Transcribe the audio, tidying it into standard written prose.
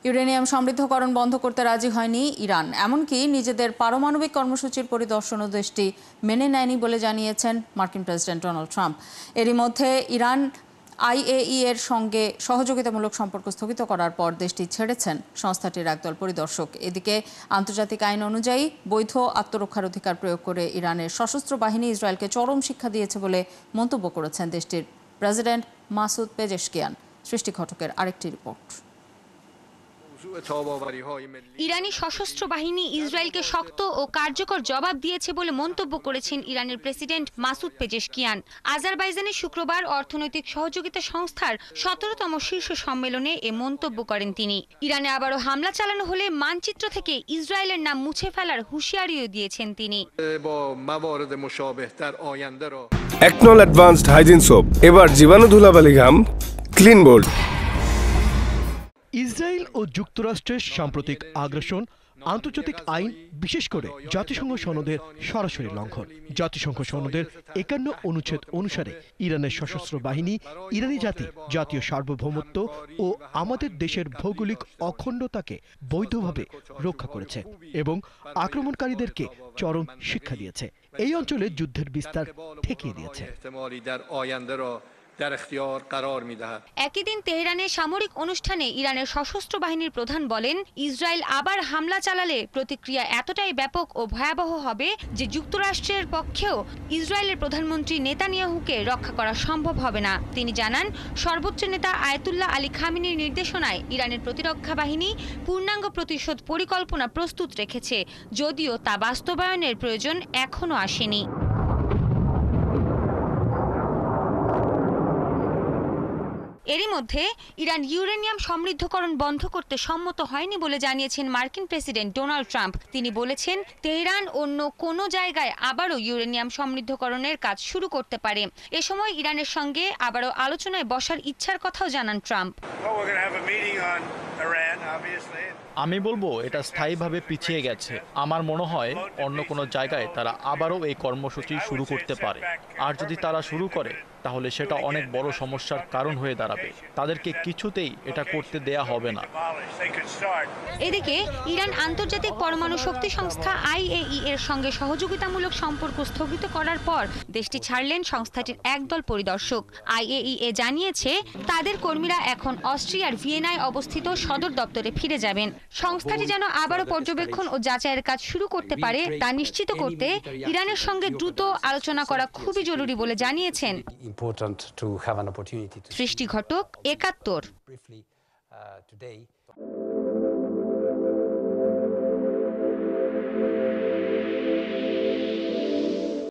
Uranium সমৃদ্ধকরণ বন্ধ করতে রাজি হয়নি ইরান, এমনকি নিজেদের পারমাণবিক কর্মসূচির পরিদর্শনও দেশটি মেনে নেয়নি বলে জানিয়েছেন মার্কিন প্রেসিডেন্ট ডোনাল্ড ট্রাম্প। এরই মধ্যে ইরান আইএই এর সঙ্গে সহযোগিতামূলক সম্পর্ক স্থগিত করার পর দেশটি ছেড়েছেন সংস্থাটির একদল পরিদর্শক। এদিকে আন্তর্জাতিক আইন অনুযায়ী বৈধ আত্মরক্ষার অধিকার প্রয়োগ করে ইরানের সশস্ত্র বাহিনী ইসরায়েলকে চরম শিক্ষা দিয়েছে বলে মন্তব্য করেছেন দেশটির প্রেসিডেন্ট মাসুদ পেজেশকিয়ান। সৃষ্টি ঘটকের আরেকটি রিপোর্ট। ইরানি সশস্ত্র বাহিনী ইসরায়েলকে শক্ত ও কার্যকর জবাব দিয়েছে বলে মন্তব্য করেছেন ইরানের প্রেসিডেন্ট মাসুদ পেজেশকিয়ান। আজারবাইজানে শুক্রবার অর্থনৈতিক সহযোগিতা সংস্থার ১৭তম শীর্ষ সম্মেলনে এ মন্তব্য করেন তিনি। ইরানে আবারও হামলা চালানো হলে মানচিত্র থেকে ইসরায়েলের নাম মুছে ফেলার হুঁশিয়ারিও দিয়েছেন তিনি। একনল অ্যাডভান্সড হাইজিন সোপ, এবার জীবাণু ধুলাবালি ঘাম ক্লিন বোল্ড। ইসরায়েল ও যুক্তরাষ্ট্রের সাম্প্রতিক আগ্রাসন আন্তর্জাতিক আইন, বিশেষ করে জাতিসংঘ সনদের সরাসরি লঙ্ঘন। জাতিসংঘ সনদের ৫১ অনুচ্ছেদ অনুসারে ইরানের সশস্ত্র বাহিনী ইরানি জাতীয় সার্বভৌমত্ব ও আমাদের দেশের ভৌগোলিক অখণ্ডতাকে বৈধভাবে রক্ষা করেছে এবং আক্রমণকারীদেরকে চরম শিক্ষা দিয়েছে। এই অঞ্চলে যুদ্ধের বিস্তার ঠেকিয়ে দিয়েছে। একই দিন তেহরানে সামরিক অনুষ্ঠানে ইরানের সশস্ত্র বাহিনীর প্রধান বলেন, ইসরায়েল আবার হামলা চালালে প্রতিক্রিয়া এতটাই ব্যাপক ও ভয়াবহ হবে যে যুক্তরাষ্ট্রের পক্ষেও ইসরায়েলের প্রধানমন্ত্রী নেতানিয়াহুকে রক্ষা করা সম্ভব হবে না। তিনি জানান, সর্বোচ্চ নেতা আয়াতুল্লাহ আলী খামেনির নির্দেশনায় ইরানের প্রতিরক্ষা বাহিনী পূর্ণাঙ্গ প্রতিশোধ পরিকল্পনা প্রস্তুত রেখেছে, যদিও তা বাস্তবায়নের প্রয়োজন এখনো আসেনি। এরই মধ্যে ইরান ইউরেনিয়াম সমৃদ্ধকরণ বন্ধ করতে সম্মত হয়নি বলে জানিয়েছেন মার্কিন প্রেসিডেন্ট ডোনাল্ড ট্রাম্প। তিনি বলেছেন, তেহরান অন্য কোনো জায়গায় আবারও ইউরেনিয়াম সমৃদ্ধকরণের কাজ শুরু করতে পারে। এ সময় ইরানের সঙ্গে আবারও আলোচনায় বসার ইচ্ছার কথাও জানান ট্রাম্প। আমি বলবো এটা স্থায়ীভাবে পিছিয়ে গেছে। আমার মনে হয় অন্য কোনো জায়গায় তারা আবারও এই কর্মসূচি শুরু করতে পারে। আর যদি তারা শুরু করে তাহলে সেটা অনেক বড় সমস্যার কারণ হয়ে দাঁড়াবে। তাদেরকে কিছুতেই এটা করতে দেয়া হবে না। এদিকে ইরান আন্তর্জাতিক পরমাণু শক্তি সংস্থা আইএই এর সঙ্গে সহযোগিতামূলক সম্পর্ক স্থগিত করার পর দেশটি ছাড়লেন সংস্থাটির একদল পরিদর্শক। আইএই জানিয়েছে, তাদের কর্মীরা এখন অস্ট্রিয়ার ভিয়েনায় অবস্থিত সদর দপ্তরে ফিরে যাবেন। সংস্থাটি যেন আবারও পর্যবেক্ষণ ও যাচাইয়ের কাজ শুরু করতে পারে তা নিশ্চিত করতে ইরানের সঙ্গে দ্রুত আলোচনা করা খুবই জরুরি বলে জানিয়েছেন। সৃষ্টি ঘটক, ৭১।